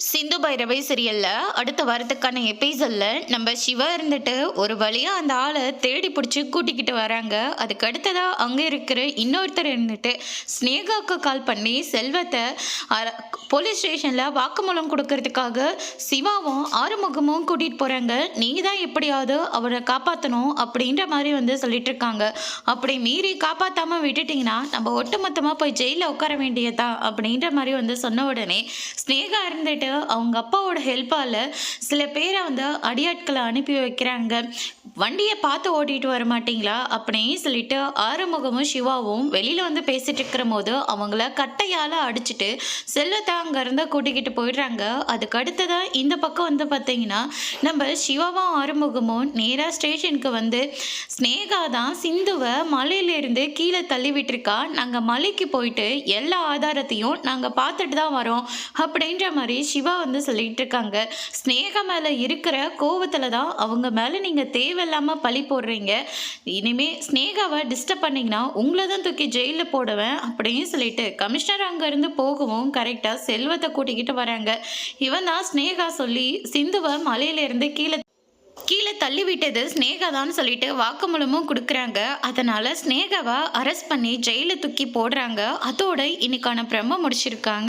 சிந்து பைரவை சீரியல்ல அடுத்த வாரத்துக்கான எபிசோட்ல நம்ம சிவா இருந்துட்டு ஒரு வழியா அந்த ஆளை தேடி பிடிச்சி கூட்டிக்கிட்டு வராங்க. அதுக்கு அடுத்ததா அங்க இருக்கிற இன்னொருத்தர் இருந்துட்டு ஸ்னேகாவுக்கு கால் பண்ணி செல்வத்தை போலீஸ் ஸ்டேஷன்ல வாக்குமூலம் கொடுக்கறதுக்காக சிவாவும் ஆறுமுகமும் கூட்டிட்டு போறாங்க. நீங்க தான் எப்படியாவது அவரை காப்பாற்றணும் அப்படின்ற மாதிரி சொல்லிட்டு இருக்காங்க. அப்படி மீறி காப்பாத்தாம விட்டுட்டீங்கன்னா நம்ம ஒட்டுமொத்தமா போய் ஜெயில உட்கார வேண்டியதா அப்படின்ற மாதிரி சொன்ன உடனே ஸ்னேகா இருந்துட்டு அவங்க அப்பாவோட ஹெல்ப்பால சில பேரை அடியாட்களை அனுப்பி வைக்கிறாங்க. வண்டியை பார்த்து ஓட்டிட்டு வர மாட்டீங்களா அப்படின்னு சொல்லிட்டு ஆறுமுகமும் சிவாவும் வெளியில பேசிட்டு இருக்கிற போது அவங்கள கட்டையால அடிச்சுட்டு செல்வத்தை அங்கிருந்து கூட்டிக்கிட்டு போயிடுறாங்க. அதுக்கு அடுத்ததான் இந்த பக்கம் பார்த்தீங்கன்னா நம்ம சிவாவும் ஆறுமுகமும் நேராக ஸ்டேஷனுக்கு ஸ்னேகா தான் சிந்துவை மலையிலிருந்து கீழே தள்ளி விட்டுருக்கா, நாங்கள் மலைக்கு போயிட்டு எல்லா ஆதாரத்தையும் நாங்கள் பார்த்துட்டு தான் வரோம் அப்படின்ற மாதிரி சிவா சொல்லிட்டு இருக்காங்க. ஸ்னேகா மேல இருக்கிற கோவத்துல தான் அவங்க மேல நீங்க தேவையில்லாம பழி போடுறீங்க. இனிமே ஸ்னேகாவை டிஸ்டர்ப் பண்ணீங்கன்னா உங்களை தான் தூக்கி ஜெயில போடுவேன் அப்படின்னு சொல்லிட்டு கமிஷனர் அங்க இருந்து போகவும் கரெக்டா செல்வத்தை கூட்டிக்கிட்டு வராங்க. இவன் தான் ஸ்னேகா சொல்லி சிந்துவை மலையில இருந்து கீழே கீழே தள்ளி விட்டது ஸ்னேகா தான் சொல்லிட்டு வாக்குமூலமும் கொடுக்குறாங்க. அதனால ஸ்னேகாவை அரெஸ்ட் பண்ணி ஜெயில தூக்கி போடுறாங்க. அதோட இன்னைக்கான பிரம்ம முடிச்சிருக்காங்க.